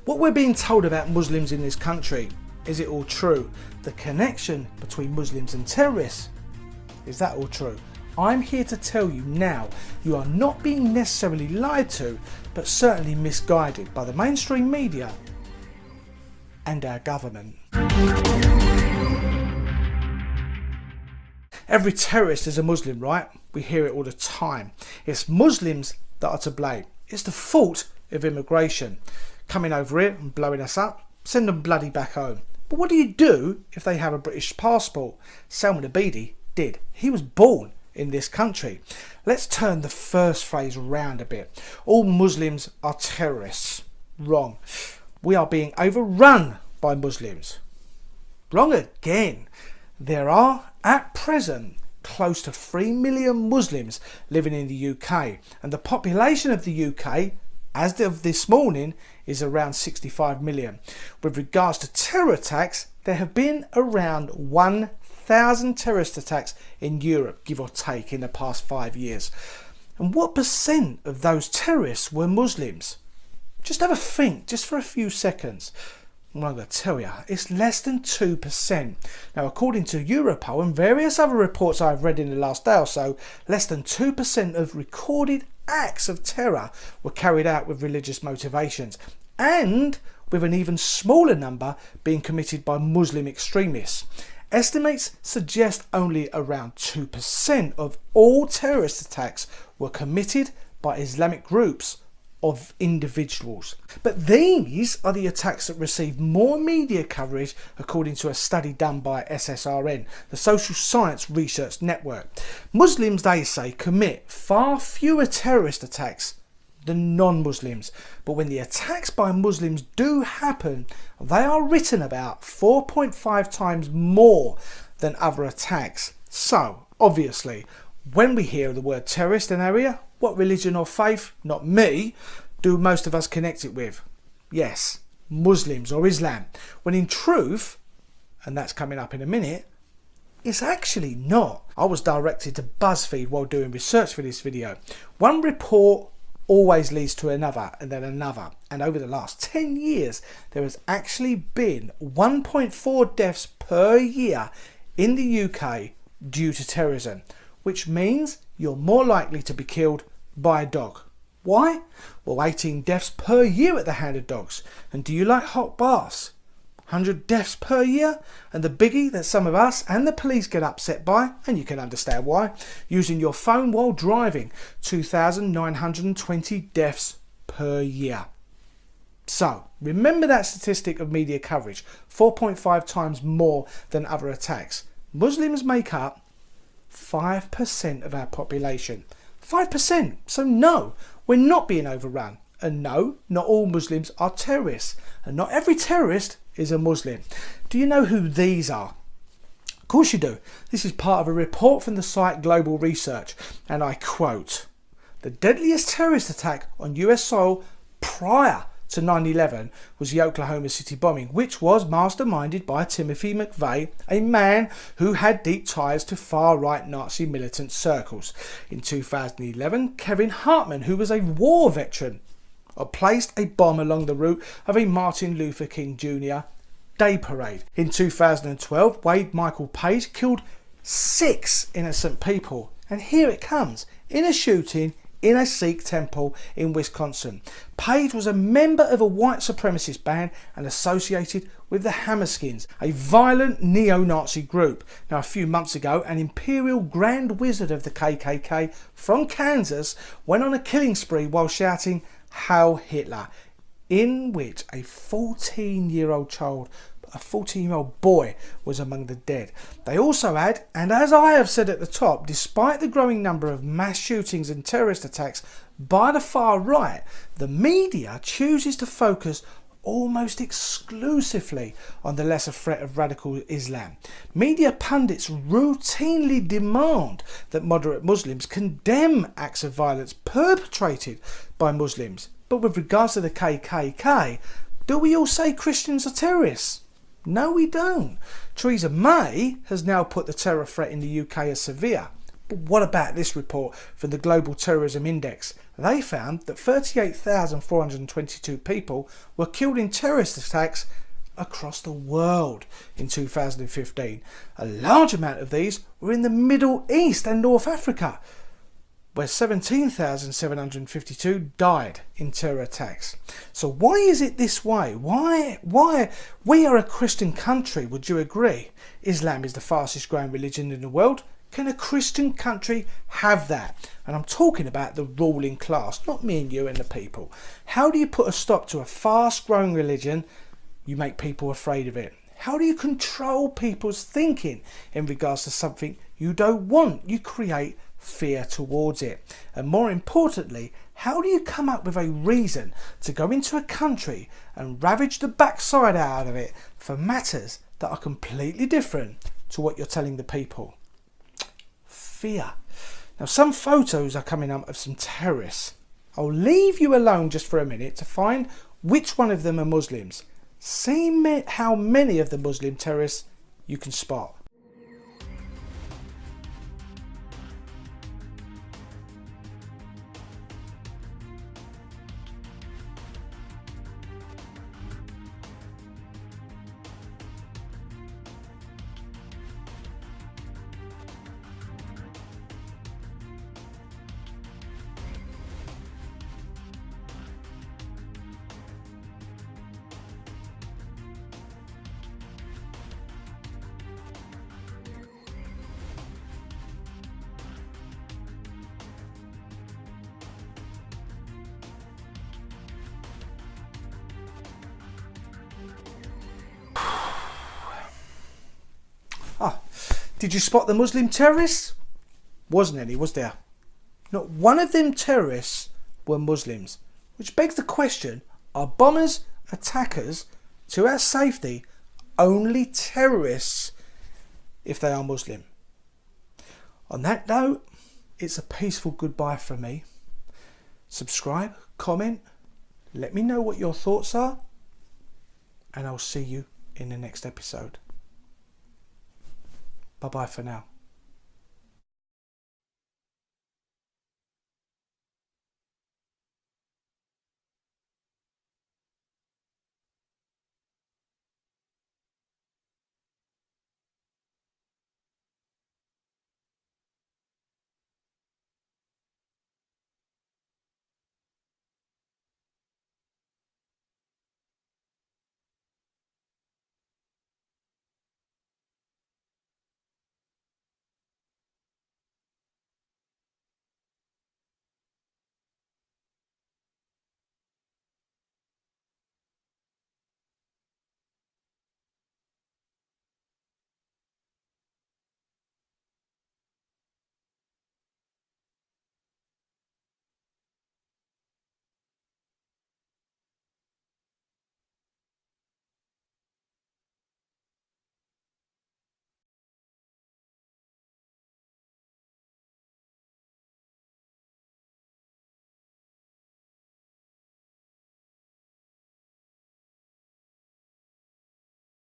What we're being told about Muslims in this country, is it all true? The connection between Muslims and terrorists, is that all true? I'm here to tell you now, you are not being necessarily lied to, but certainly misguided by the mainstream media and our government. Every terrorist is a Muslim, right? We hear it all the time. It's Muslims that are to blame. It's the fault of immigration. Coming over here and blowing us up, send them bloody back home. But what do you do if they have a British passport? Salman Abedi did. He was born in this country. Let's turn the first phrase round a bit. All Muslims are terrorists. Wrong. We are being overrun by Muslims. Wrong again. There are, at present, close to 3 million Muslims living in the UK, and the population of the UK, as of this morning, is around 65 million. With regards to terror attacks, there have been around 1,000 terrorist attacks in Europe, give or take, in the past 5 years. And what percent of those terrorists were Muslims? Just have a think, just for a few seconds. Well, I'm going to tell you, it's less than 2%. Now, according to Europol and various other reports I've read in the last day or so, less than 2% of recorded acts of terror were carried out with religious motivations, and with an even smaller number being committed by Muslim extremists. Estimates suggest only around 2% of all terrorist attacks were committed by Islamic groups of individuals. But these are the attacks that receive more media coverage, according to a study done by SSRN, the Social Science Research Network. Muslims, they say, commit far fewer terrorist attacks than non-Muslims, but when the attacks by Muslims do happen, they are written about 4.5 times more than other attacks. So, obviously, when we hear the word terrorist in our ear, what religion or faith, not me, do most of us connect it with? Yes, Muslims or Islam. When in truth, and that's coming up in a minute, it's actually not. I was directed to BuzzFeed while doing research for this video. One report always leads to another and then another. And over the last 10 years, there has actually been 1.4 deaths per year in the UK due to terrorism, which means you're more likely to be killed by a dog. Why? Well, 18 deaths per year at the hand of dogs. And do you like hot baths? 100 deaths per year? And the biggie that some of us and the police get upset by, and you can understand why, using your phone while driving, 2,920 deaths per year. So, remember that statistic of media coverage, 4.5 times more than other attacks. Muslims make up 5% of our population. 5%. So no, we're not being overrun. And no, not all Muslims are terrorists. And not every terrorist is a Muslim. Do you know who these are? Of course you do. This is part of a report from the site Global Research. And I quote, "The deadliest terrorist attack on US soil prior to 9/11 was the Oklahoma City bombing, which was masterminded by Timothy McVeigh, a man who had deep ties to far-right Nazi militant circles. In 2011, Kevin Hartman, who was a war veteran, placed a bomb along the route of a Martin Luther King Jr. Day parade. In 2012, Wade Michael Page killed 6 innocent people. And here it comes, in a shooting in a Sikh temple in Wisconsin. Page was a member of a white supremacist band and associated with the Hammerskins, a violent neo-Nazi group. Now, a few months ago, an Imperial Grand Wizard of the KKK from Kansas went on a killing spree while shouting "Hail Hitler," in which a 14-year-old child, a 14-year-old boy, was among the dead. They also had, and as I have said at the top, despite the growing number of mass shootings and terrorist attacks by the far right, the media chooses to focus almost exclusively on the lesser threat of radical Islam. Media pundits routinely demand that moderate Muslims condemn acts of violence perpetrated by Muslims. But with regards to the KKK, do we all say Christians are terrorists? No, we don't. Theresa May has now put the terror threat in the UK as severe. But what about this report from the Global Terrorism Index? They found that 38,422 people were killed in terrorist attacks across the world in 2015. A large amount of these were in the Middle East and North Africa, where 17,752 died in terror attacks. So why is it this way? Why? We are a Christian country, would you agree? Islam is the fastest growing religion in the world. Can a Christian country have that? And I'm talking about the ruling class, not me and you and the people. How do you put a stop to a fast growing religion? You make people afraid of it. How do you control people's thinking in regards to something you don't want? You create fear towards it. And more importantly, how do you come up with a reason to go into a country and ravage the backside out of it for matters that are completely different to what you're telling the people? Fear. Now, some photos are coming up of some terrorists. I'll leave you alone just for a minute to find which one of them are Muslims. See how many of the Muslim terrorists you can spot. Did you spot the Muslim terrorists? Wasn't any, was there? Not one of them terrorists were Muslims. Which begs the question, are bombers, attackers, to our safety, only terrorists if they are Muslim? On that note, it's a peaceful goodbye from me. Subscribe, comment, let me know what your thoughts are, and I'll see you in the next episode. Bye-bye for now.